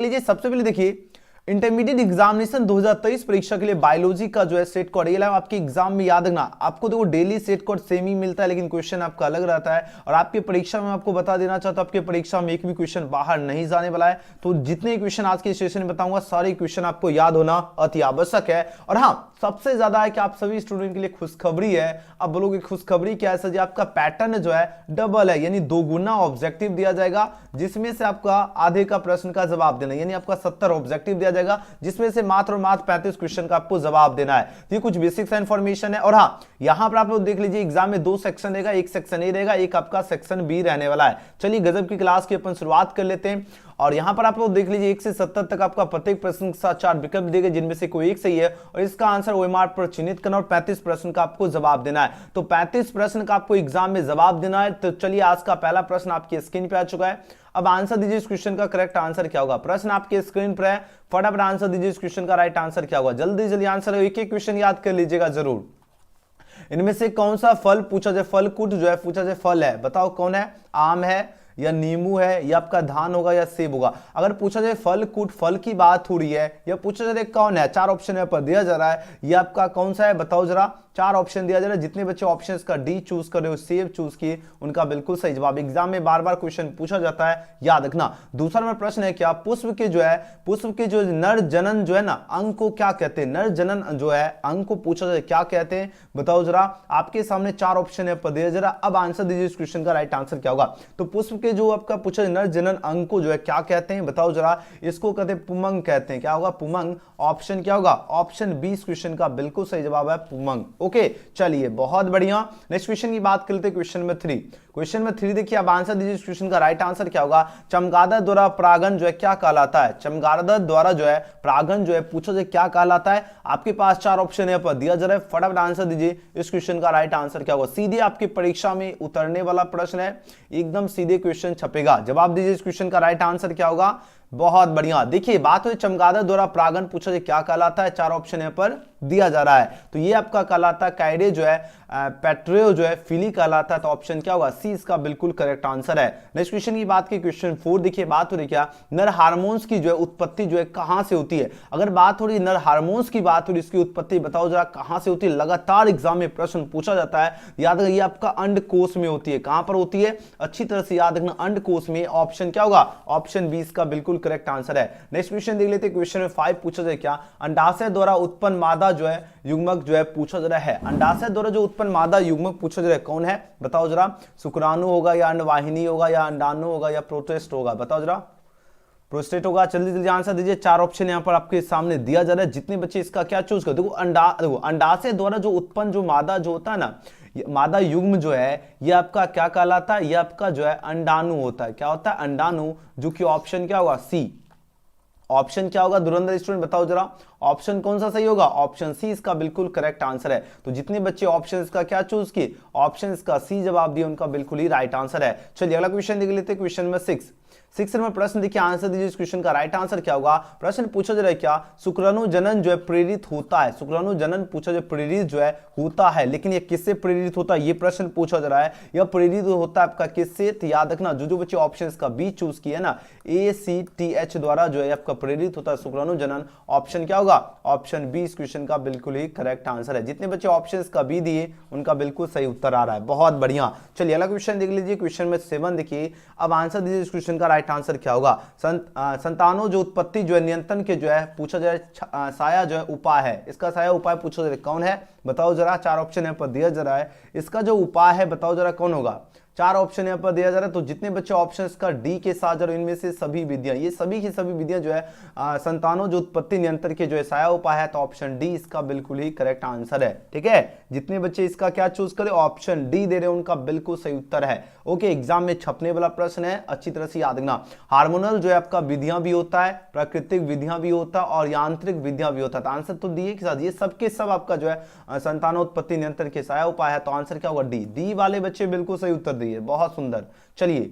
लीजिए सबसे पहले देखिए इंटरमीडिएट एग्जामिनेशन 2023 परीक्षा के लिए बायोलॉजी का जो है सेट कोड, ये आपके एग्जाम में याद रखना, आपको देखो डेली सेट कोड सेम ही मिलता है लेकिन क्वेश्चन आपका अलग रहता है। और आपकी परीक्षा में आपको बता देना चाहता हूं, आपकी परीक्षा में एक भी क्वेश्चन बाहर नहीं जाने वाला है। तो जितने क्वेश्चन आज के सेशन में बताऊंगा सारे क्वेश्चन आपको याद होना अति आवश्यक है। और हाँ, सबसे ज्यादा है कि आप सभी स्टूडेंट के लिए खुशखबरी है। अब बोलोगे खुशखबरी क्या है सर जी? आपका पैटर्न जो है डबल है, यानी 2 गुना ऑब्जेक्टिव दिया जाएगा, जिसमें से आपका आधे का प्रश्न का जवाब देना, यानी आपका 70 ऑब्जेक्टिव दिया जाएगा, जिसमें से मात्र और मात्र 35 क्वेश्चन का आपको जवाब देना है। तो ये कुछ बेसिक इन्फॉर्मेशन है। और हाँ, यहां पर आप लोग देख लीजिए एग्जाम में 2 सेक्शन रहेगा, एक सेक्शन ए रहेगा, एक आपका सेक्शन बी रहने वाला है। चलिए गजब की क्लास की अपन शुरुआत कर लेते हैं। और यहां पर आप लोग देख लीजिए 1 से 70 तक आपका प्रत्येक प्रश्न के साथ 4 विकल्प दिए गए, जिनमें से कोई एक सही है और इसका आंसर ओएमआर पर चिन्हित करना और 35 प्रश्न का आपको जवाब देना है। तो 35 प्रश्न का आपको एग्जाम में जवाब देना है। तो चलिए आज का पहला प्रश्न आपकी स्क्रीन पे आ चुका है। अब आंसर दीजिए इस क्वेश्चन का करेक्ट आंसर क्या होगा। प्रश्न आपके स्क्रीन पर है, फटाफट आंसर दीजिए इस क्वेश्चन का राइट आंसर क्या होगा। जल्दी जल्दी आंसर, एक एक क्वेश्चन याद कर लीजिएगा जरूर। इनमें से कौन सा फल पूछा जाए, फल कुट जो है पूछा जाए फल है, बताओ कौन है? आम है या नींबू है या आपका धान होगा या सेब होगा। अगर पूछा जाए फल कुट, फल की बात हो रही है, या पूछा जाए कौन है, 4 ऑप्शन यहाँ पर दिया जा रहा है, ये आपका कौन सा है बताओ जरा। 4 ऑप्शन दिया जा रहा है। जितने बच्चे ऑप्शन का डी चूज कर रहे हो, सेब चूज किए, उनका बिल्कुल सही जवाब। एग्जाम में बार बार क्वेश्चन पूछा जाता है, याद रखना। दूसरा नंबर प्रश्न है क्या, पुष्प के जो है, पुष्प के जो नर जनन जो है ना अंग को क्या कहते हैं? नर जनन जो है अंग को पूछा जाए क्या कहते हैं, बताओ जरा। आपके सामने 4 ऑप्शन है पर दिया जा रहा। अब आंसर दीजिए इस क्वेश्चन का राइट आंसर क्या होगा। तो पुष्प के जो आपका पूछा नर जनन अंग को जो है क्या कहते हैं, बताओ जरा। इसको कहते हैं पुमंग कहते हैं। क्या होगा? पुमंग। ऑप्शन क्या होगा? ऑप्शन बी इस क्वेश्चन का बिल्कुल सही जवाब है, पुमंग। ओके चलिए बहुत बढ़िया। नेक्स्ट क्वेश्चन की बात कर लेते हैं, क्वेश्चन में 3। क्वेश्चन में 3 देखिए, अब आंसर दीजिए इस क्वेश्चन का राइट आंसर क्या होगा। चमगादड़ द्वारा परागण जो है क्या कहलाता है? चमगादड़ द्वारा जो है परागण जो है पूछा जाए क्या कहलाता है। आपके पास 4 ऑप्शन है पर दिया जा रहा है, फटाफट आंसर दीजिए इस क्वेश्चन का राइट आंसर क्या होगा। सीधे आपकी परीक्षा में उतरने वाला प्रश्न है, एकदम सीधे क्वेश्चन छपेगा। जवाब दीजिए इस क्वेश्चन का राइट आंसर क्या होगा। बहुत बढ़िया। देखिए बात हुई चमगादड़ द्वारा परागण पूछा जाए क्या कहलाता है, 4 ऑप्शन यहाँ पर दिया जा रहा है। तो ये आपका कहलाता है काइडे जो है, पेट्रियो जो है फिली कहलाता है। तो ऑप्शन क्या होगा? सी इसका बिल्कुल करेक्ट आंसर है। नेक्स्ट क्वेश्चन की बात की, क्वेश्चन 4 देखिए, बात हो रही क्या, नर हार्मोन्स की जो है उत्पत्ति जो है कहां से होती है। अगर बात हो रही नर हार्मोन्स की बात हो रही, इसकी उत्पत्ति बताओ जरा कहां से होती है। लगातार एग्जाम में प्रश्न पूछा जाता है, याद रखिए आपका अंडकोश में होती है। कहां पर होती है? अच्छी तरह से याद रखना, अंडकोश में। ऑप्शन क्या होगा? ऑप्शन बी इसका बिल्कुल करेक्ट आंसर है। नेक्स्ट क्वेश्चन देख लेते हैं, क्वेश्चन में 5 पूछा जाए क्या, अंडाशय द्वारा उत्पन्न मादा जो है युग्मक जो है पूछा जा रहा है। अंडाशय द्वारा जो उत्पन्न मादा युग्मक पूछा जा रहा है कौन है, बताओ जरा। शुक्राणु होगा या अंडवाहिनी होगा या अंडाणु होगा या प्रोटेस्ट होगा, बताओ जरा। प्रोस्टेट होगा। जल्दी जल्दी आंसर दीजिए। 4 ऑप्शन यहाँ पर आपके सामने दिया जा रहा है, जितने बच्चे इसका क्या चूज कर। देखो अंडाशय द्वारा जो उत्पन्न जो मादा जो होता है ना, मादा युग्म जो है ये आपका क्या कहलाता है? ये आपका जो है अंडाणु होता है। क्या होता है? अंडाणु, जो कि ऑप्शन क्या होगा? सी। ऑप्शन क्या होगा धुरंधर स्टूडेंट, बताओ जरा। ऑप्शन कौन सा सही होगा? ऑप्शन सी इसका बिल्कुल करेक्ट आंसर है। तो जितने बच्चे ऑप्शन का क्या चूज किए, ऑप्शन का सी जवाब दिए, उनका बिल्कुल ही राइट आंसर है। चलिए अगला क्वेश्चन देख लेते हैं, क्वेश्चन में 6 नंबर प्रश्न देखिए, आंसर दीजिए इस क्वेश्चन का राइट आंसर क्या होगा। प्रश्न पूछा जा रहा है क्या, शुक्राणु जनन जो है प्रेरित होता है। शुक्राणु जनन पूछा जाए प्रेरित जो है होता है, लेकिन ये किससे प्रेरित होता है, ये प्रश्न पूछा जा रहा है। यह प्रेरित होता है आपका किससे? तो याद रखना, जो बच्चे ऑप्शन का बी चूज किए ना, ACTH द्वारा जो है आपका प्रेरित होता है शुक्राणु जनन। ऑप्शन क्या होगा? ऑप्शन बी इस क्वेश्चन का बिल्कुल ही करेक्ट आंसर है। जितने बच्चे ऑप्शन का बी दिए, उनका बिल्कुल सही उत्तर आ रहा है। बहुत बढ़िया। चलिए अगला क्वेश्चन देख लीजिए, क्वेश्चन में 7 देखिए, अब आंसर दीजिए इस क्वेश्चन का राइट आंसर क्या होगा। संतानों जो उत्पत्ति जो है नियंत्रण के जो है पूछा जाए साया जो है उपाय है, इसका साया उपाय पूछा जाए कौन है, बताओ जरा। 4 ऑप्शन यहाँ पर दिया जा रहा है, इसका जो उपाय है बताओ जरा कौन होगा। 4 ऑप्शन यहाँ पर दिया जा रहा है। तो जितने बच्चे ऑप्शन का डी के साथ जरूर, इनमें से सभी विधियां, ये सभी की सभी विधियां जो है संतानों जो उत्पत्ति नियंत्रण के जो है साया उपाय है। तो ऑप्शन डी इसका बिल्कुल ही करेक्ट आंसर है। ठीक है, जितने बच्चे इसका क्या चूज करें, ऑप्शन डी दे रहे हैं, उनका बिल्कुल सही उत्तर है। ओके, एग्जाम में छपने वाला प्रश्न है, अच्छी तरह से याद रखना। हार्मोनल जो है आपका विधियां भी होता है, प्राकृतिक विधियां भी होता है और यांत्रिक विधियां भी होता है। तो आंसर तो डी के साथ, ये सबके सब आपका जो है संतानोत्पत्ति नियंत्रण के साया उपाय है। तो आंसर क्या होगा? डी। डी वाले बच्चे बिल्कुल सही उत्तर दिए, बहुत सुंदर। चलिए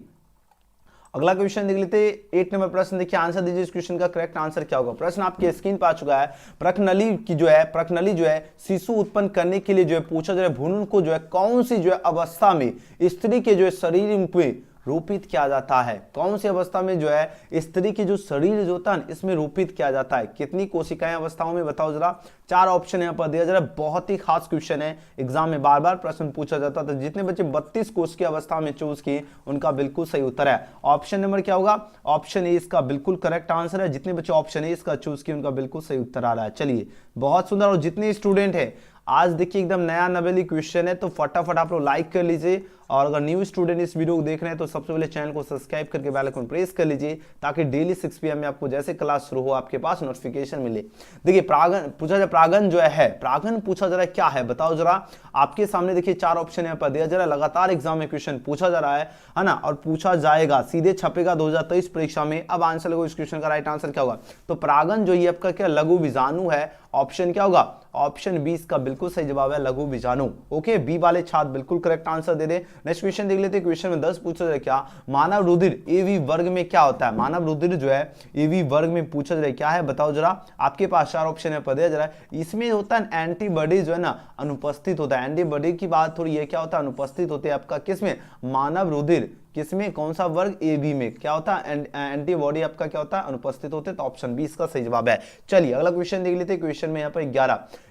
अगला क्वेश्चन देख लेते हैं, 8 नंबर प्रश्न देखिए, आंसर दीजिए इस क्वेश्चन का करेक्ट आंसर क्या होगा। प्रश्न आपके स्क्रीन पर आ चुका है। प्रकनली जो है शिशु उत्पन्न करने के लिए जो है पूछा जा रहा है, भ्रूण को जो है कौन सी जो है अवस्था में स्त्री के जो है शरीर में रोपित किया जाता है? कौन सी अवस्था में जो है स्त्री की जो शरीर जो होता है इसमें रोपित किया जाता है? कितनी कोशिकाएं अवस्थाओं में बताओ जरा। 4 ऑप्शन यहाँ पर दिया जरा, बहुत ही खास क्वेश्चन है, एग्जाम में बार बार प्रश्न पूछा जाता था। जितने बच्चे 32 कोष की अवस्था में चूज किए उनका बिल्कुल सही उत्तर है ऑप्शन नंबर क्या होगा, ऑप्शन ए इसका बिल्कुल करेक्ट आंसर है। जितने बच्चे ऑप्शन ए इसका चूज किए उनका बिल्कुल सही उत्तर आ रहा है। चलिए बहुत सुंदर। और जितने स्टूडेंट है आज देखिए एकदम नया नवेली क्वेश्चन है, तो फटाफट आप लोग लाइक कर लीजिए। और अगर न्यू स्टूडेंट इस वीडियो को देख रहे हैं तो सबसे पहले चैनल को सब्सक्राइब करके बेल आइकन प्रेस कर लीजिए, ताकि डेली 6 PM में आपको जैसे क्लास शुरू हो आपके पास नोटिफिकेशन मिले। देखिए प्रागण पूछा जाए, प्रागण जो है प्रागण पूछा जा रहा है क्या है बताओ जरा। आपके सामने देखिए 4 ऑप्शन यहाँ पर दिया जा रहा है, लगातार एग्जाम में क्वेश्चन पूछा जा रहा है ना, और पूछा जाएगा, सीधे छपेगा 2023 परीक्षा में। अब आंसर लगो, इस क्वेश्चन का राइट आंसर क्या होगा? तो प्रागण जो ये आपका क्या लघु बीजाणु है, ऑप्शन क्या होगा? ऑप्शन 20 का बिल्कुल सही जवाब है लघु बीजाणु। ओके, बी वाले छात्र बिल्कुल करेक्ट आंसर दे दे। नेक्स्ट क्वेश्चन देख लेते हैं। क्वेश्चन में 10 पूछा जाए क्या मानव रुधिर एवी वर्ग में क्या होता है? मानव रुधिर जो है एवी वर्ग में पूछा जाए क्या है बताओ जरा। आपके पास 4 ऑप्शन है, पढ़े जरा। इसमें होता है एंटीबॉडी जो है ना अनुपस्थित होता है। एंटीबॉडी की बात थोड़ी ये क्या होता है, अनुपस्थित होते हैं आपका किसमें? मानव रुधिर किसमें, कौन सा वर्ग? ए बी में। क्या होता है? एंटीबॉडी आपका क्या होता है? अनुपस्थित होते हैं। तो ऑप्शन 20 का सही जवाब है। चलिए अगला क्वेश्चन देख लेते हैं। क्वेश्चन में यहाँ पर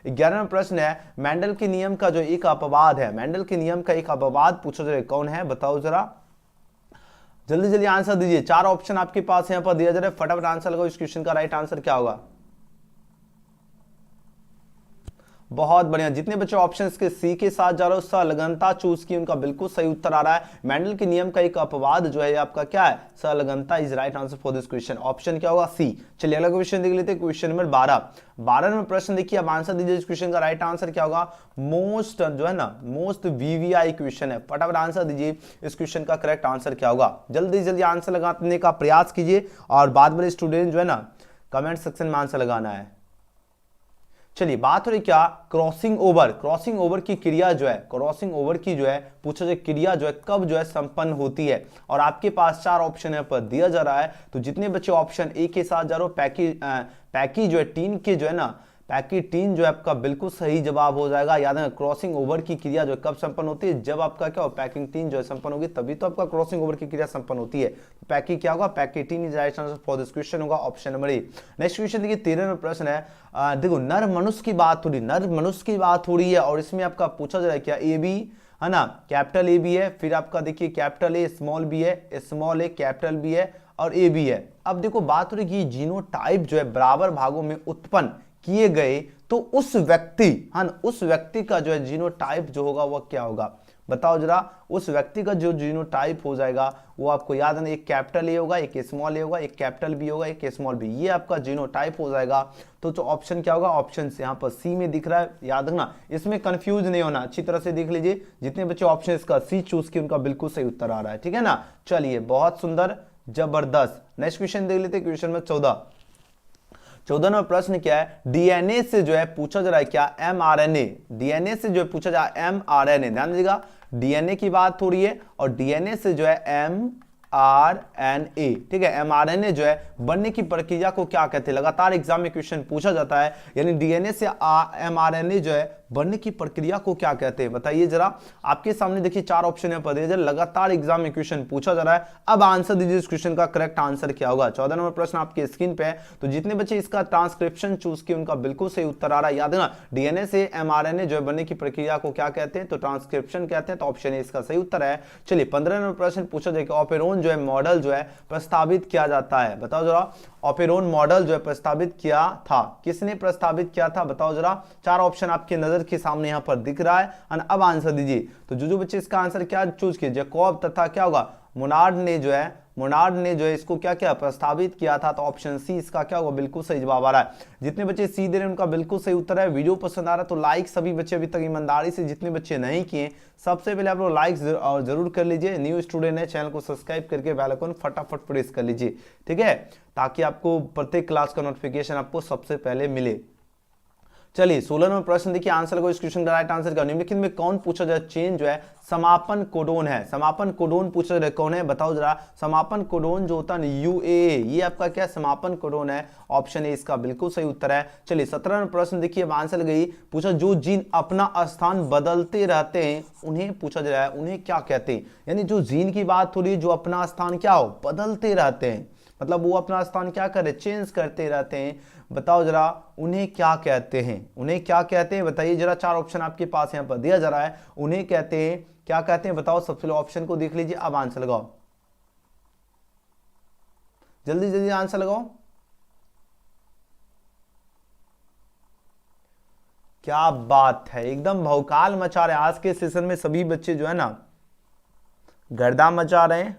11वां प्रश्न है, मेंडल के नियम का जो एक अपवाद है, मेंडल के नियम का एक अपवाद पूछा जाए कौन है बताओ जरा। जल्दी जल्दी आंसर दीजिए। 4 ऑप्शन आपके पास यहाँ पर दिया जा रहा है, फटाफट आंसर लगाओ। इस क्वेश्चन का राइट आंसर क्या होगा? बहुत बढ़िया। जितने बच्चे ऑप्शंस के सी के साथ जा रहे हो संलग्नता चूज की, उनका बिल्कुल सही उत्तर आ रहा है। मेंडल के नियम का एक अपवाद जो है आपका क्या है? संलग्नता is right answer for this question. Option क्या होगा? सी। चलिए अगला क्वेश्चन देख लेते हैं। क्वेश्चन नंबर 12 नंबर प्रश्न देखिए, अब आंसर दीजिए। इस क्वेश्चन का राइट आंसर क्या होगा? मोस्ट जो है ना मोस्ट वीवीआई क्वेश्चन है, फटाफट आंसर दीजिए। इस क्वेश्चन का करेक्ट आंसर क्या होगा? जल्दी जल्दी आंसर लगाने का प्रयास कीजिए, और बाद वाले स्टूडेंट जो है ना कमेंट सेक्शन में आंसर लगाना है। चलिए बात हो रही क्या? Crossing over. क्रॉसिंग ओवर की क्रिया जो है, क्रॉसिंग ओवर की जो है पूछा जाए क्रिया जो है कब जो है संपन्न होती है? और आपके पास 4 ऑप्शन यहाँ पर दिया जा रहा है। तो जितने बच्चे ऑप्शन ए के साथ जा रहे हो, पैकी जो है टीन के जो है ना पैकी टीन जो है आपका बिल्कुल सही जवाब हो जाएगा। याद है क्रॉसिंग ओवर की क्रिया जो कब संपन्न होती है? जब आपका क्या हो पैकिंग टीन जो है संपन्न होगी, तभी तो आपका क्रॉसिंग ओवर की क्रिया संपन्न होती है। तो पैकी क्या होगा? पैकी टीन is right answer for this question होगा option number A. Next question देखिए 13वां प्रश्न है। देखो नर मनुष्य की बात हो रही, नर मनुष्य की बात हो रही है, और इसमें आपका पूछा जा रहा है क्या? ए बी है ना, कैपिटल ए भी है, फिर आपका देखिए कैपिटल ए स्मॉल बी है, स्मॉल ए कैपिटल बी है, और ए बी है। अब देखो बात हो रही कि जीनोटाइप जो है बराबर भागों में उत्पन्न किए गए, तो उस व्यक्ति उस व्यक्ति का जो है जीनोटाइप जो होगा वह क्या होगा बताओ जरा। उस व्यक्ति का जो जीनोटाइप हो जाएगा वो आपको याद है, एक कैपिटल ए होगा, एक स्मॉल ए होगा, एक कैपिटल बी होगा, एक स्मॉल बी, ये आपका जीनोटाइप हो जाएगा। तो जो ऑप्शन क्या होगा? ऑप्शन यहाँ पर सी में दिख रहा है, याद रखना, इसमें कंफ्यूज नहीं होना, अच्छी तरह से देख लीजिए। जितने बच्चे ऑप्शन इसका सी चूज किए उनका बिल्कुल सही उत्तर आ रहा है, ठीक है ना। चलिए बहुत सुंदर, जबरदस्त। नेक्स्ट क्वेश्चन देख लेते हैं। क्वेश्चन में 14 नंबर प्रश्न क्या है? डीएनए से जो है पूछा जा रहा है क्या? एमआरएनए। डीएनए से जो है पूछा जा रहा है एमआरएनए, ध्यान दीजिएगा डीएनए की बात हो रही है, और डीएनए से जो है एमआरएनए, ठीक है। एमआरएनए जो है बनने की प्रक्रिया को क्या कहते हैं? लगातार एग्जाम में क्वेश्चन पूछा जाता है, यानी डीएनए से एमआरएनए जो है बनने की प्रक्रिया को क्या कहते हैं बताइए जरा। आपके सामने देखिए 4 ऑप्शन है, पढ़िए जरा, लगातार एग्जाम में क्वेश्चन पूछा जा रहा है। अब आंसर दीजिए, इस क्वेश्चन का करेक्ट आंसर क्या होगा? 14 नंबर प्रश्न आपके स्क्रीन पे है। तो जितने बच्चे इसका ट्रांसक्रिप्शन चूज किए उनका बिल्कुल सही उत्तर आ रहा है। याद है ना, डीएनए से एमआरएनए जो है बनने की प्रक्रिया को क्या कहते हैं? तो ट्रांसक्रिप्शन कहते हैं। तो ऑप्शन ए इसका सही उत्तर है। चलिए 15 नंबर प्रश्न पूछा जाए कि ऑपेरोन जो है मॉडल जो है प्रस्तावित किया जाता है, बताओ जरा। ऑपेरोन मॉडल जो है प्रस्तावित किया था, किसने प्रस्तावित किया था बताओ जरा। 4 ऑप्शन आपके नजर के सामने यहाँ पर दिख रहा है, अब आंसर दीजिए। तो जो बच्चे इसका आंसर क्या चूज किए? जैकब तथा क्या होगा मोनार्ड ने जो है इसको क्या क्या प्रस्तावित किया था। तो ऑप्शन सी इसका क्या होगा? बिल्कुल सही जवाब आ रहा है। जितने बच्चे सी दे रहे हैं उनका बिल्कुल सही उत्तर है। वीडियो पसंद आ रहा है तो लाइक सभी बच्चे अभी तक ईमानदारी से, जितने बच्चे नहीं किए सबसे पहले आप लोग लाइक जरूर कर लीजिए। न्यू स्टूडेंट है, चैनल को सब्सक्राइब करके बेल आइकन फटाफट प्रेस कर लीजिए, ठीक है, ताकि आपको प्रत्येक क्लास का नोटिफिकेशन आपको सबसे पहले मिले। चलिए 16 नंबर प्रश्न देखिए, आंसर को इस क्वेश्चन का राइट आंसर क्या निम्नलिखित में कौन पूछा जाए चेन जो है समापन कोडोन है। समापन कोडोन पूछा जाए कौन है, बताओ जरा। समापन कोडोन जो होता है यूएए, ये आपका क्या समापन कोडोन है। ऑप्शन ए इसका बिल्कुल सही उत्तर है। चलिए 17 नंबर प्रश्न देखिए, अब आंसर गई पूछा जो जीन अपना स्थान बदलते रहते हैं उन्हें पूछा जा रहा है उन्हें क्या कहते हैं। यानी जो जीन की बात हो रही है जो अपना स्थान क्या हो बदलते रहते हैं, मतलब वो अपना स्थान क्या करे चेंज करते रहते हैं, बताओ जरा उन्हें क्या कहते हैं। उन्हें क्या कहते हैं बताइए जरा। 4 ऑप्शन आपके पास यहाँ पर दिया जा रहा है। उन्हें कहते हैं क्या कहते हैं बताओ। सबसे पहले ऑप्शन को देख लीजिए, अब आंसर लगाओ, जल्दी जल्दी आंसर लगाओ। क्या बात है, एकदम भौकाल मचा रहे हैं आज के सेशन में सभी बच्चे जो है ना, गर्दा मचा रहे हैं।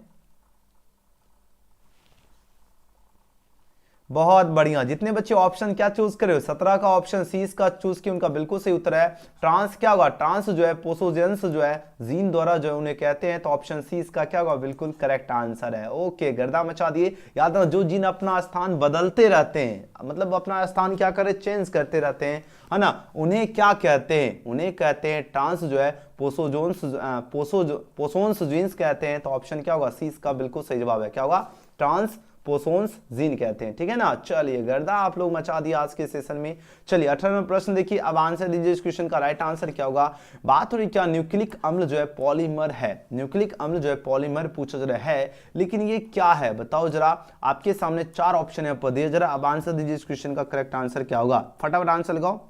बहुत बढ़िया, जितने बच्चे ऑप्शन क्या चूज करे हो 17 का ऑप्शन सी इसका चूज किया, उनका बिल्कुल सही उत्तर है। ट्रांस क्या होगा, ट्रांस जो है पोसोजेंस जो है जीन द्वारा जो है उन्हें कहते हैं, तो ऑप्शन सी इसका क्या होगा बिल्कुल करेक्ट आंसर है। ओके, गर्दा मचा दिए। याद रखो जो जीन अपना स्थान बदलते रहते हैं, मतलब अपना स्थान क्या करे चेंज करते रहते हैं, है ना, उन्हें क्या कहते हैं, उन्हें कहते हैं ट्रांस जो है पोसोन्स जीन्स कहते हैं, तो ऑप्शन क्या होगा सी इसका बिल्कुल सही जवाब है। क्या होगा, ट्रांस पोसोन्स जीन कहते हैं, ठीक है ना। चलिए गर्दा आप लोग मचा दिया आज के सेशन में। चलिए 18वां प्रश्न देखिए, अब आंसर दीजिए इस क्वेश्चन का राइट आंसर क्या होगा। बात हो रही क्या न्यूक्लिक अम्ल जो है पॉलीमर है। न्यूक्लिक अम्ल जो है पॉलीमर पूछा जा रहा है, लेकिन ये क्या है बताओ जरा। आपके सामने 4 ऑप्शन है पर दिए, जरा अब आंसर दीजिए इस क्वेश्चन का करेक्ट आंसर क्या होगा, फटाफट आंसर लगाओ।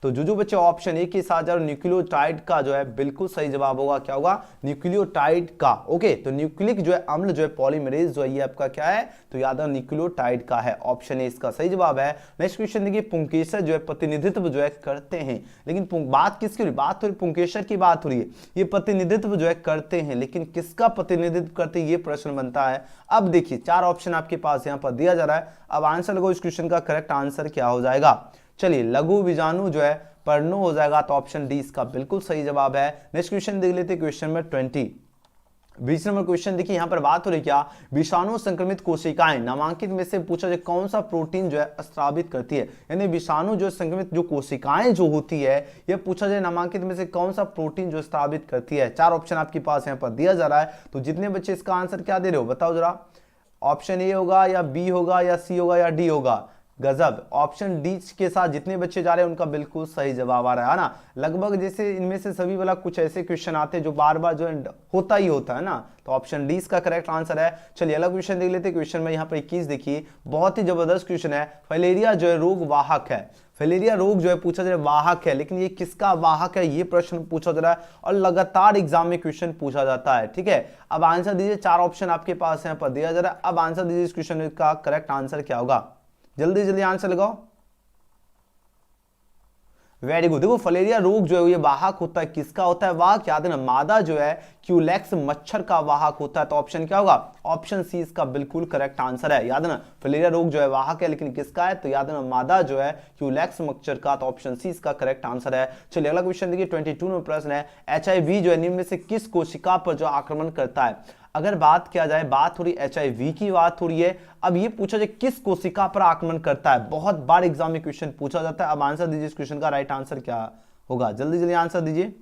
तो जो बच्चे ऑप्शन ए के साथ जा रहे न्यूक्लियोटाइड का जो है बिल्कुल सही जवाब होगा। क्या होगा, न्यूक्लियोटाइड का। ओके, तो न्यूक्लिक जो है अम्ल जो है पॉलीमरेज जो है ये आपका क्या है, तो याद है न्यूक्लियोटाइड का है। ऑप्शन ए इसका सही जवाब है। नेक्स्ट क्वेश्चन देखिए, पुंकेसर जो है प्रतिनिधित्व जो है करते हैं, लेकिन बात किसकी हो रही, बात हो रही पुंकेसर की बात हो रही है। ये प्रतिनिधित्व जो है करते हैं, लेकिन किसका प्रतिनिधित्व करते हैं ये प्रश्न बनता है। अब देखिए 4 ऑप्शन आपके पास यहाँ पर दिया जा रहा है। अब आंसर लगो इस क्वेश्चन का करेक्ट आंसर क्या हो जाएगा। चलिए लघु बीजाणु जो है पर्णो हो जाएगा, तो ऑप्शन डी इसका बिल्कुल सही जवाब है। नेक्स्ट क्वेश्चन देख लेते हैं, क्वेश्चन नंबर 20 20 नंबर क्वेश्चन देखिए, यहां पर बात हो रही क्या, विषाणु संक्रमित कोशिकाएं नामांकित में से पूछा जाए कौन सा प्रोटीन जो है स्रावित करती है। यानी विषाणु जो संक्रमित जो कोशिकाएं जो होती है, यह पूछा जाए नामांकित में से कौन सा प्रोटीन जो स्रावित करती है। 4 ऑप्शन आपके पास यहाँ पर दिया जा रहा है। तो जितने बच्चे इसका आंसर क्या दे रहे हो बताओ जरा। ऑप्शन ए होगा या बी होगा या सी होगा या डी होगा। गजब, ऑप्शन डी के साथ जितने बच्चे जा रहे हैं उनका बिल्कुल सही जवाब आ रहा है ना। लगभग जैसे इनमें से सभी वाला कुछ ऐसे क्वेश्चन आते हैं जो बार बार जो होता ही होता है ना, तो ऑप्शन डी इसका करेक्ट आंसर है। चलिए अगला क्वेश्चन देख लेते हैं। क्वेश्चन में यहाँ पर 21 देखिए, बहुत ही जबरदस्त क्वेश्चन है। फलेरिया जो है रोग वाहक है। फलेरिया रोग जो है पूछा जा रहा है वाहक है, लेकिन ये किसका वाहक है ये प्रश्न पूछा जा रहा है और लगातार एग्जाम में क्वेश्चन पूछा जाता है, ठीक है। अब आंसर दीजिए, 4 ऑप्शन आपके पास यहाँ पर दिया जा रहा है। अब आंसर दीजिए इस क्वेश्चन का करेक्ट आंसर क्या होगा, जल्दी जल्दी आंसर लगाओ। Very good. देखो फलेरिया रोग जो है ये वाहक होता है, किसका होता है वाहक, याद है ना, मादा जो है क्यूलेक्स मच्छर का वाहक होता है, तो ऑप्शन क्या होगा, ऑप्शन सी इसका बिल्कुल करेक्ट आंसर है। याद है ना, फलेरिया रोग जो है वाहक है, लेकिन किसका है, तो याद है ना मादा जो है क्यूलेक्स मच्छर का, तो ऑप्शन सी इसका करेक्ट आंसर है। चलिए अगला क्वेश्चन देखिए, 22 में प्रश्न है, HIV जो है निम्न में से किस कोशिका पर जो आक्रमण करता है। अगर बात किया जाए, बात हो रही HIV की बात हो रही है। अब ये पूछा जाए किस कोशिका पर आक्रमण करता है, बहुत बार एग्जाम में क्वेश्चन पूछा जाता है। अब आंसर दीजिए इस क्वेश्चन का राइट आंसर क्या होगा, जल्दी जल्दी आंसर दीजिए।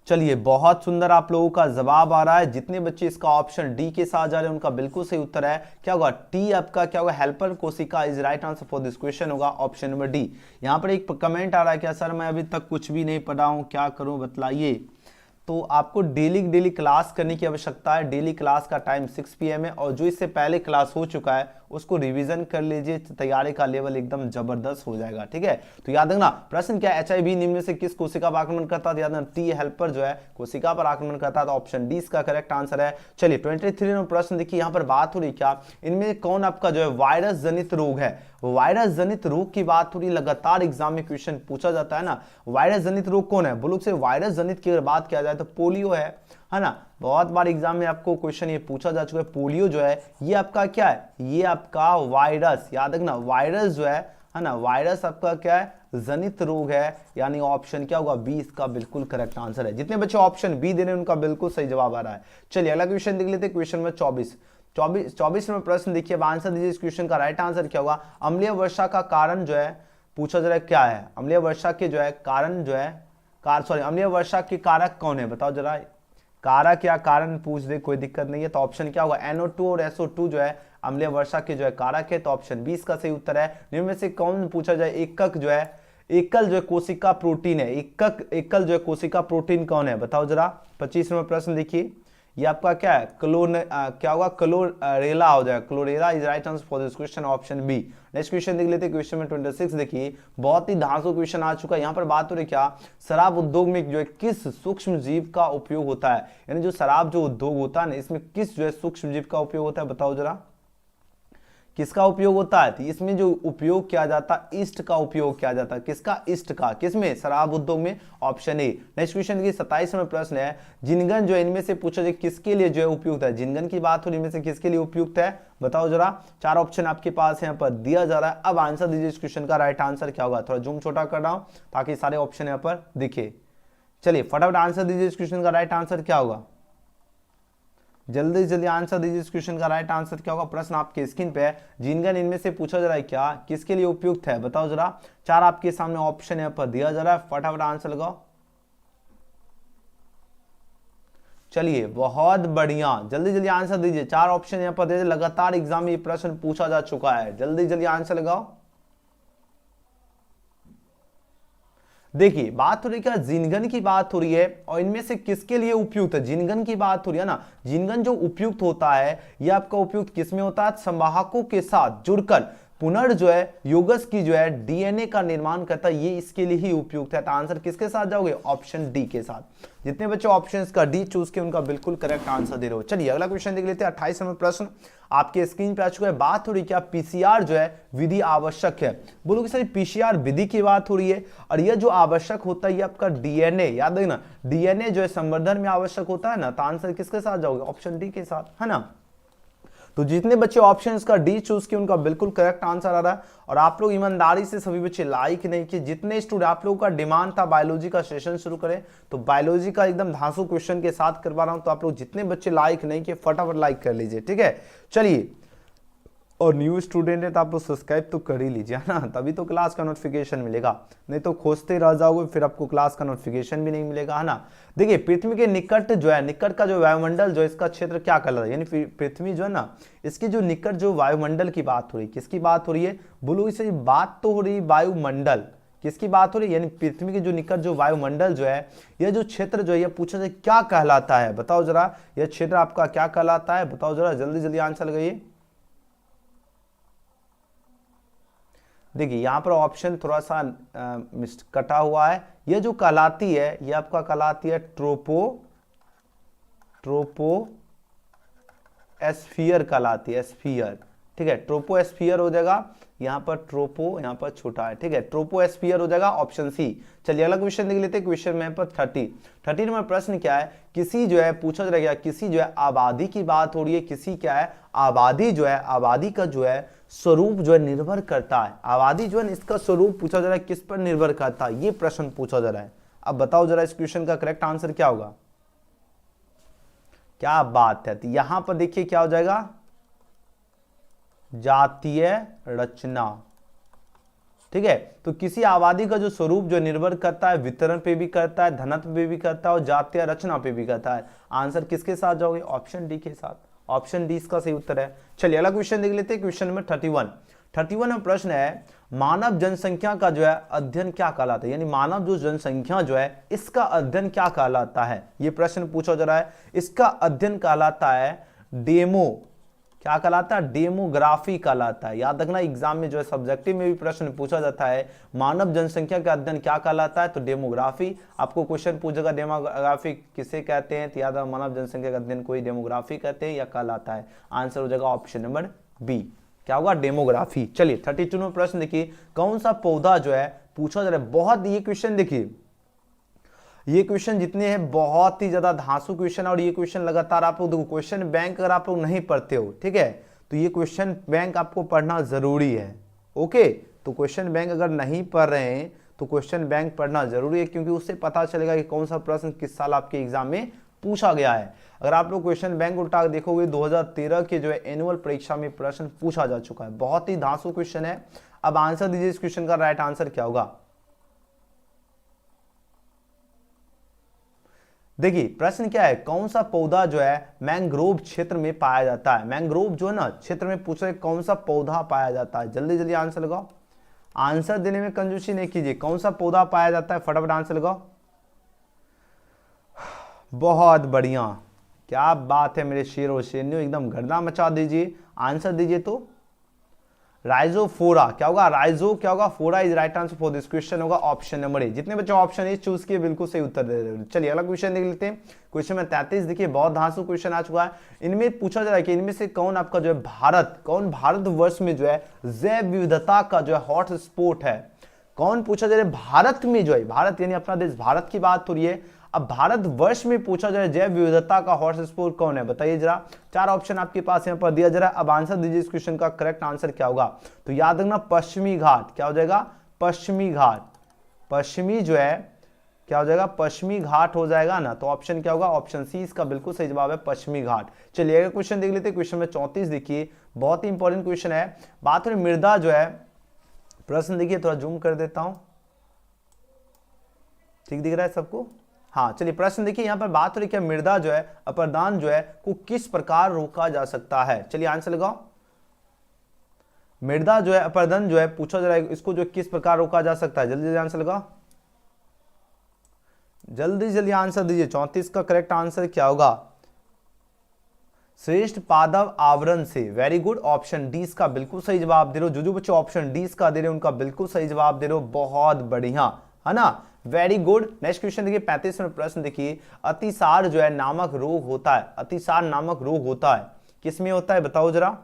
चलिए बहुत सुंदर आप लोगों का जवाब आ रहा है। जितने बच्चे इसका ऑप्शन डी के साथ जा रहे हैं उनका बिल्कुल सही उत्तर है। क्या होगा, टी आपका क्या होगा, हेल्पर कोशिका is right answer for this question होगा ऑप्शन नंबर डी। यहां पर एक कमेंट आ रहा है, क्या सर मैं अभी तक कुछ भी नहीं पढ़ा हूं, क्या करूं बतलाइए। तो आपको डेली क्लास करने की आवश्यकता है। डेली क्लास का टाइम 6 PM है, और जो इससे पहले क्लास हो चुका है उसको रिवीजन कर लीजिए, तैयारी का लेवल एकदम जबरदस्त हो जाएगा, ठीक है। तो याद रखना प्रश्न क्या है, HIV निम्न में से किस कोशिका पर आक्रमण करता है, याद रखना टी हेल्पर जो है कोशिका पर आक्रमण करता है, तो ऑप्शन डी इसका करेक्ट आंसर है। चलिए 23 में प्रश्न देखिए, यहाँ पर बात हो रही क्या, इनमें कौन आपका जो है वायरस जनित रोग है। वायरस जनित रोग की बात हो रही, लगातार एग्जाम में क्वेश्चन पूछा जाता है ना। वायरस जनित रोग कौन है, बोलो से वायरस जनित की अगर बात किया जाए तो पोलियो है ना। बहुत बार एग्जाम में आपको क्वेश्चन ये पूछा जा चुका है। पोलियो जो है ये आपका क्या है, ये आपका वायरस, याद रखना वायरस जो है ना, वायरस आपका क्या है, जनित रोग है। यानी ऑप्शन क्या होगा, बी इसका बिल्कुल करेक्ट आंसर है। जितने बच्चे ऑप्शन बी दे रहे हैं उनका बिल्कुल सही जवाब आ रहा है। चलिए अगला क्वेश्चन देख लेते हैं, क्वेश्चन में 24 में प्रश्न देखिए, अब आंसर दीजिए इस क्वेश्चन का राइट आंसर क्या होगा। अम्लीय वर्षा का कारण जो है, पूछा जरा क्या है, अम्लीय वर्षा के जो है कारण जो है अम्लीय वर्षा के कारक कौन है, बताओ जरा। कारक या कारण पूछ दे कोई दिक्कत नहीं है। तो ऑप्शन क्या होगा, NO2 और SO2 जो है अम्लीय वर्षा के जो है कारक है। तो ऑप्शन 20 का सही उत्तर है। निम्न में से कौन पूछा जाए, एकल जो है कोशिका प्रोटीन है, एकल जो है कोशिका प्रोटीन कौन है, बताओ जरा। 25 नंबर प्रश्न देखिए, ये आपका क्या है, क्या होगा, क्लोरेला हो जाएगा। Chlorella is right answer for this question, option B. Next question देख लेते हैं, क्वेश्चन में 26 देखिए, बहुत ही धांसू क्वेश्चन आ चुका है। यहाँ पर बात हो रही क्या, शराब उद्योग में जो है किस सूक्ष्म जीव का उपयोग होता है, यानी जो शराब जो उद्योग होता है ना, इसमें किस जो है सूक्ष्म जीव का उपयोग होता है, बताओ जरा। किसका उपयोग होता है, तो इसमें जो उपयोग किया जाता है, ईस्ट का उपयोग किया जाता है। किसका, ईस्ट का, किसमें, शराब उद्योग में, ऑप्शन ए। नेक्स्ट क्वेश्चन की 27 में प्रश्न है, जिनगन जो है इनमें से पूछा जाए किसके लिए जो है उपयुक्त है, जिनगन की बात हो रही, इनमें से किसके लिए उपयुक्त है, बताओ जरा। 4 ऑप्शन आपके पास यहाँ पर दिया जा रहा है। अब आंसर दीजिए, इस क्वेश्चन का राइट आंसर क्या होगा। थोड़ा जूम छोटा कर रहा हूं ताकि सारे ऑप्शन यहाँ पर दिखे। चलिए फटाफट आंसर दीजिए, इस क्वेश्चन का राइट आंसर क्या होगा, जल्दी जल्दी आंसर दीजिए। इस क्वेश्चन का राइट आंसर क्या होगा, प्रश्न आपके स्क्रीन पे है। जिनगन इनमें से पूछा जा रहा है क्या, किसके लिए उपयुक्त है, बताओ जरा। 4 आपके सामने ऑप्शन यहाँ पर दिया जा रहा है, फटाफट आंसर लगाओ। चलिए बहुत बढ़िया, जल्दी जल्दी आंसर दीजिए। 4 ऑप्शन यहाँ पर दीजिए, लगातार एग्जाम में ये प्रश्न पूछा जा चुका है, जल्दी जल्दी आंसर लगाओ। देखिए बात हो रही क्या, जिनगन की बात हो रही है, और इनमें से किसके लिए उपयुक्त है, जिनगन की बात हो रही है ना। जिनगन जो उपयुक्त होता है, ये आपका उपयुक्त किसमें होता है, संवाहकों के साथ जुड़कर जो है यौगिक की जो है डीएनए का निर्माण करता है, ये इसके लिए ही उपयुक्त है। तो आंसर किसके साथ जाओगे, ऑप्शन डी के साथ। जितने बच्चे ऑप्शंस का डी चूज के उनका बिल्कुल करेक्ट आंसर दे रहे हो। चलिए अगला क्वेश्चन देख लेते हैं। 28 नंबर प्रश्न आपके स्क्रीन पे आ चुका है। बात हो रही क्या, पीसीआर जो है विधि आवश्यक है। बोलो कि सर पीसीआर विधि की बात हो रही है, और यह जो आवश्यक होता है ये आपका डीएनए, याद रखना डीएनए जो है संवर्धन में आवश्यक होता है ना। तो आंसर किसके साथ जाओगे, ऑप्शन डी के साथ, है ना। तो जितने बच्चे ऑप्शंस का डी चूज किए उनका बिल्कुल करेक्ट आंसर आ रहा है। और आप लोग ईमानदारी से सभी बच्चे लाइक नहीं किए। जितने स्टूडेंट आप लोगों का डिमांड था बायोलॉजी का सेशन शुरू करें, तो बायोलॉजी का एकदम धांसू क्वेश्चन के साथ करवा रहा हूं। तो आप लोग जितने बच्चे लाइक नहीं किए फटाफट लाइक कर लीजिए, ठीक है। चलिए, और न्यू स्टूडेंट है तो आप लोग सब्सक्राइब तो कर ही लीजिए, है ना, तभी तो क्लास का नोटिफिकेशन मिलेगा। नहीं तो खोजते रह जाओगे फिर आपको क्लास का नोटिफिकेशन भी नहीं मिलेगा, है ना। देखिए पृथ्वी के निकट जो है, निकट का जो वायुमंडल जो है इसका क्षेत्र क्या कहलाता है, यानी पृथ्वी जो है ना, इसकी जो निकट जो वायुमंडल की बात हो रही है, किसकी बात हो रही है, बोलो इसे बात तो हो रही है वायुमंडल, किसकी बात हो रही है, यानी पृथ्वी के जो निकट जो वायुमंडल जो है, यह जो क्षेत्र जो है यह पूछा जाए क्या कहलाता है, बताओ जरा। यह क्षेत्र आपका क्या कहलाता है, बताओ जरा, जल्दी जल्दी आंसर लगाइए। देखिए यहां पर ऑप्शन थोड़ा सा कटा हुआ है। यह जो कहलाती है ये आपका कहलाती है ट्रोपो एस्फियर कहलाती है, एस्फियर, ठीक है। ट्रोपो एस्फियर हो जाएगा, यहां पर ट्रोपो यहां पर छोटा है, ठीक है, ट्रोपो एस्फियर हो जाएगा, ऑप्शन सी। चलिए अगला क्वेश्चन देख लेते हैं। क्वेश्चन में पर 30 नंबर प्रश्न क्या है, किसी जो है पूछा जाएगा, किसी जो है आबादी की बात हो रही है, किसी क्या है आबादी जो है, आबादी का जो है स्वरूप जो है निर्भर करता है, आबादी जो है इसका स्वरूप पूछा जा रहा है किस पर निर्भर करता है, ये प्रश्न पूछा जा रहा है। अब बताओ जरा इस क्वेश्चन का करेक्ट आंसर क्या होगा, क्या बात है। तो यहां पर देखिए क्या हो जाएगा, जातीय रचना, ठीक है। तो किसी आबादी का जो स्वरूप जो निर्भर करता है वितरण पे भी करता है, घनत्व पे भी करता है, और जातीय रचना पे भी करता है। आंसर किसके साथ जाओगे, ऑप्शन डी के साथ, ऑप्शन डी इसका सही उत्तर है। चलिए अगला क्वेश्चन देख लेते हैं। क्वेश्चन नंबर 31 में प्रश्न है, मानव जनसंख्या का जो है अध्ययन क्या कहलाता है, यानी मानव जो जनसंख्या जो है इसका अध्ययन क्या कहलाता है, यह प्रश्न पूछा जा रहा है। इसका अध्ययन कहलाता है क्या कहलाता है, डेमोग्राफी कहलाता है। याद रखना एग्जाम में जो है सब्जेक्टिव में भी प्रश्न पूछा जाता है, मानव जनसंख्या का अध्ययन क्या कहलाता है, तो डेमोग्राफी। आपको क्वेश्चन पूछेगा डेमोग्राफी किसे कहते हैं, तो याद रखना मानव जनसंख्या का अध्ययन कोई डेमोग्राफी कहते हैं या कहलाता है। आंसर हो जाएगा ऑप्शन नंबर बी, क्या होगा, डेमोग्राफी। चलिए 32 में प्रश्न देखिए, कौन सा पौधा जो है पूछा जा रहा है, बहुत ये क्वेश्चन देखिए, ये क्वेश्चन जितने हैं बहुत ही ज्यादा धांसू क्वेश्चन, और ये क्वेश्चन लगातार आप लोग देखो, क्वेश्चन बैंक अगर आप लोग नहीं पढ़ते हो, ठीक है, तो ये क्वेश्चन बैंक आपको पढ़ना जरूरी है। ओके, तो क्वेश्चन बैंक अगर नहीं पढ़ रहे हैं तो क्वेश्चन बैंक पढ़ना जरूरी है, क्योंकि उससे पता चलेगा कि कौन सा प्रश्न किस साल आपके एग्जाम में पूछा गया है। अगर आप लोग क्वेश्चन बैंक उल्टा देखोगे 2013 के जो है एनुअल परीक्षा में प्रश्न पूछा जा चुका है, बहुत ही धांसू क्वेश्चन है। अब आंसर दीजिए इस क्वेश्चन का राइट आंसर क्या होगा। देखिए प्रश्न क्या है, कौन सा पौधा जो है मैंग्रोव क्षेत्र में पाया जाता है। मैंग्रोव जो है ना क्षेत्र में पूछ रहे कौन सा पौधा पाया जाता है। जल्दी जल्दी आंसर लगाओ, आंसर देने में कंजूसी नहीं कीजिए। कौन सा पौधा पाया जाता है, फटाफट आंसर लगाओ। बहुत बढ़िया, क्या बात है मेरे शेर और शेरनियों, एकदम गर्दा मचा दीजिए। आंसर दीजिए तो राइजोफोरा क्या होगा, राइजो क्या होगा, फोरा is right answer for this question होगा ऑप्शन नंबर ए। जितने बच्चे ऑप्शन ए चूज किए बिल्कुल सही उत्तर दे रहे हो। चलिए अगला क्वेश्चन देख लेते हैं। क्वेश्चन में 33 देखिए बहुत धांसू क्वेश्चन आ चुका है। इनमें पूछा जा रहा है कि इनमें से कौन आपका जो है भारतवर्ष में जो है जैव विविधता का जो है हॉट स्पॉट है। कौन पूछा जा रहा है भारत में जो है, भारत यानी अपना देश भारत की बात हो रही है। अब भारतवर्ष में पूछा जाए जैव विविधता का हॉट स्पॉट कौन है, बताइए जरा। 4 ऑप्शन आपके पास यहाँ पर दिया जा रहा है। अब आंसर दीजिए इस क्वेश्चन का करेक्ट आंसर क्या होगा। तो याद रखना पश्चिमी घाट, क्या हो जाएगा, पश्चिमी घाट। पश्चिमी जो है क्या हो जाएगा, पश्चिमी घाट हो जाएगा ना। तो ऑप्शन क्या होगा, ऑप्शन सी इसका बिल्कुल सही जवाब है, पश्चिमी घाट। चलिए अगला क्वेश्चन देख लेते हैं। क्वेश्चन में 34 देखिए बहुत ही इंपॉर्टेंट क्वेश्चन है। बात हो मृदा जो है, प्रश्न देखिए थोड़ा जूम कर देता हूं, ठीक दिख रहा है सबको। हाँ चलिए प्रश्न देखिए यहाँ पर बात हो रही है कि मृदा जो है अपरदान जो है को किस प्रकार रोका जा सकता है। चलिए आंसर लगाओ। मृदा जो है अपरदन जो है पूछा जा रहा है, इसको जो किस प्रकार रोका जा सकता है। जल्दी जल्दी आंसर लगाओ, जल्दी जल्दी आंसर दीजिए। 34 का करेक्ट आंसर क्या होगा, श्रेष्ठ पादप आवरण से। वेरी गुड, ऑप्शन डी इसका बिल्कुल सही जवाब दे रहे हो। जो बच्चे ऑप्शन डी इसका दे रहे हो उनका बिल्कुल सही जवाब दे रहे हो, बहुत बढ़िया है ना, वेरी गुड। नेक्स्ट क्वेश्चन देखिए 35वें प्रश्न देखिए, अतिसार जो है नामक रोग होता है। अतिसार नामक रोग होता है किसमें होता है बताओ जरा।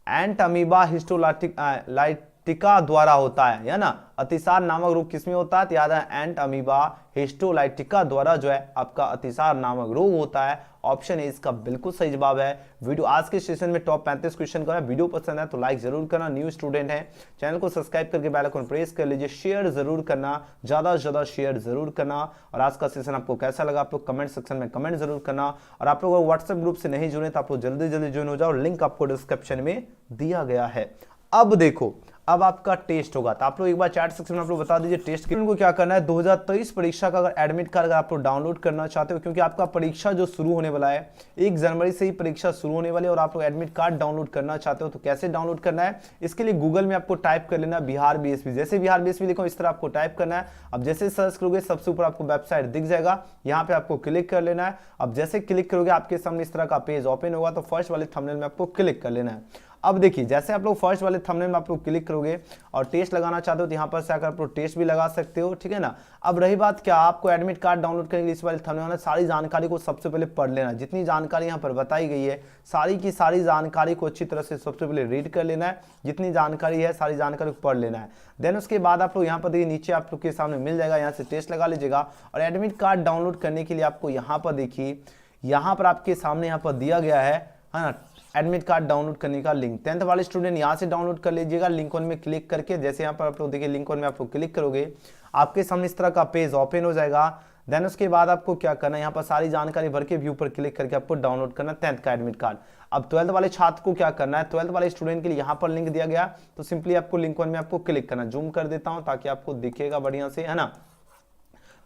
एंट अमीबा हिस्टोलाइटिका द्वारा होता है ना। अतिसार नामक रोग किसमें होता है, तो याद है एंट अमीबा हिस्टोलाइटिका द्वारा जो है आपका अतिसार नामक रोग होता है। ऑप्शन ए इसका बिल्कुल सही जवाब है। वीडियो आज के सेशन में टॉप 35 क्वेश्चन का है। वीडियो पसंद है तो लाइक जरूर करना, न्यू स्टूडेंट है चैनल को सब्सक्राइब करके बेल आइकन प्रेस कर लीजिए, शेयर जरूर करना, ज्यादा से ज्यादा शेयर जरूर करना। और आज का सेशन आपको कैसा लगा आप लोग कमेंट सेक्शन में कमेंट जरूर करना। और आप लोग व्हाट्सएप ग्रुप से नहीं जुड़े तो आप लोग जल्दी जल्दी ज्वाइन हो जाओ, लिंक आपको डिस्क्रिप्शन में दिया गया है। अब देखो अब आपका टेस्ट होगा, तो आप लोग एक बार चैट सेक्शन में आप लोग बता दीजिए टेस्ट के को क्या करना है। 2023 परीक्षा का अगर एडमिट कार्ड अगर आप लोग डाउनलोड करना चाहते हो, क्योंकि आपका परीक्षा जो शुरू होने वाला है 1 जनवरी से ही परीक्षा शुरू होने वाली है, और आप लोग एडमिट कार्ड डाउनलोड करना चाहते हो तो कैसे डाउनलोड करना है। इसके लिए गूगल में आपको टाइप कर लेना बिहार बीएसपी, जैसे बिहार बीएसपी लिखो इस तरह आपको टाइप करना है। अब जैसे सर्च करोगे सबसे ऊपर आपको वेबसाइट दिख जाएगा, यहाँ पे आपको क्लिक कर लेना है। अब जैसे क्लिक करोगे आपके सामने इस तरह का पेज ओपन होगा, तो फर्स्ट वाले थंबनेल में आपको क्लिक कर लेना है। अब देखिए जैसे आप लोग फर्स्ट वाले थंबनेल में आप लोग क्लिक करोगे और टेस्ट लगाना चाहते हो तो यहाँ पर से आकर आप लोग टेस्ट भी लगा सकते हो, ठीक है ना। अब रही बात क्या, आपको एडमिट कार्ड डाउनलोड करने के लिए इस वाले थंबनेल में सारी जानकारी को सबसे पहले पढ़ लेना। जितनी जानकारी यहाँ पर बताई गई है सारी की सारी जानकारी को अच्छी तरह से सबसे पहले रीड कर लेना है। जितनी जानकारी है सारी जानकारी को पढ़ लेना है। देन उसके बाद आप लोग यहाँ पर देखिए नीचे आप लोग के सामने मिल जाएगा, यहाँ से टेस्ट लगा लीजिएगा। और एडमिट कार्ड डाउनलोड करने के लिए आपको यहाँ पर देखिए, यहाँ पर आपके सामने यहाँ पर दिया गया है ना एडमिट कार्ड डाउनलोड करने का लिंक। 10th वाले स्टूडेंट यहाँ से डाउनलोड कर लीजिएगा लिंक वन में क्लिक करके। जैसे यहाँ पर आप लोग देखिए लिंक वन में आप लोग क्लिक करोगे आपके सामने इस तरह का पेज ओपन हो जाएगा। देन उसके बाद आपको क्या करना है, यहाँ पर सारी जानकारी भर के व्यू पर क्लिक करके आपको डाउनलोड करना 10th का एडमिट कार्ड। अब 12th वाले छात्र को क्या करना है, 12th वाले स्टूडेंट के लिए यहाँ पर लिंक दिया गया, तो सिंपली आपको लिंक वन में आपको क्लिक करना। जूम कर देता हूँ ताकि आपको दिखेगा बढ़िया से, है ना।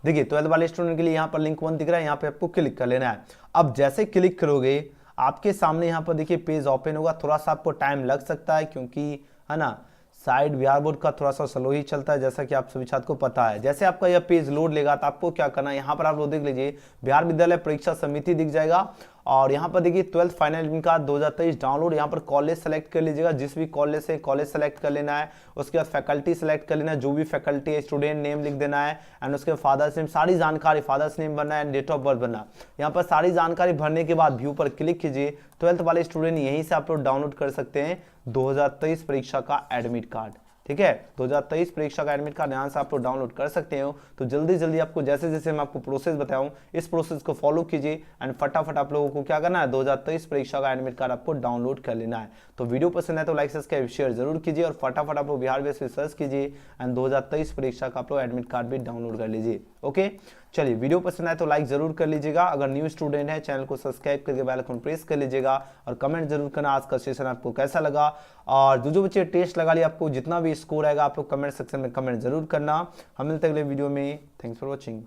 देखिए 12th वाले स्टूडेंट के लिए यहाँ पर लिंक वन दिख रहा है, यहाँ पे आपको क्लिक कर लेना है। अब जैसे क्लिक करोगे आपके सामने यहाँ पर देखिए पेज ओपन होगा। थोड़ा सा आपको टाइम लग सकता है क्योंकि है ना साइड बिहार बोर्ड का थोड़ा सा स्लो ही चलता है, जैसा कि आप सभी छात्र को पता है। जैसे आपका यह पेज लोड लेगा तो आपको क्या करना है, यहाँ पर आप लोग देख लीजिए बिहार विद्यालय परीक्षा समिति दिख जाएगा। और यहाँ पर देखिए 12th final admit card 2023 download, यहाँ पर कॉलेज सेलेक्ट कर लीजिएगा, जिस भी कॉलेज से कॉलेज सेलेक्ट कर लेना है। उसके बाद फैकल्टी सेलेक्ट कर लेना है, जो भी फैकल्टी है, स्टूडेंट नेम लिख देना है। एंड उसके बाद फादर्स नेम, सारी जानकारी, फादर्स नेम भरना है एंड डेट ऑफ बर्थ भरना। यहाँ पर सारी जानकारी भरने के बाद व्यू पर क्लिक कीजिए। 12th वाले स्टूडेंट यहीं से आप लोग डाउनलोड कर सकते हैं 2023 परीक्षा का एडमिट कार्ड, ठीक है। 2023 परीक्षा का एडमिट कार्ड यहाँ से आप लोग डाउनलोड कर सकते हो। तो जल्दी जल्दी आपको जैसे जैसे मैं आपको प्रोसेस बताऊं इस प्रोसेस को फॉलो कीजिए एंड फटाफट आप लोगों को क्या करना है 2023 परीक्षा का एडमिट कार्ड आपको डाउनलोड कर लेना है। तो वीडियो पसंद है तो लाइक सब्सक्राइब शेयर जरूर कीजिए और फटाफट आप लोग बिहार बेस सर्च कीजिए एंड 2023 परीक्षा का आप लोग एडमिट कार्ड भी डाउनलोड कर लीजिए। ओके, चलिए वीडियो पसंद आए तो लाइक जरूर कर लीजिएगा, अगर न्यू स्टूडेंट है चैनल को सब्सक्राइब करके बेल आइकन प्रेस कर लीजिएगा और कमेंट जरूर करना आज का सेशन आपको कैसा लगा। और जो बच्चे टेस्ट लगा लिया, आपको जितना भी स्कोर आएगा आप लोग कमेंट सेक्शन में कमेंट जरूर करना। हम मिलते हैं अगले वीडियो में। Thanks for watching.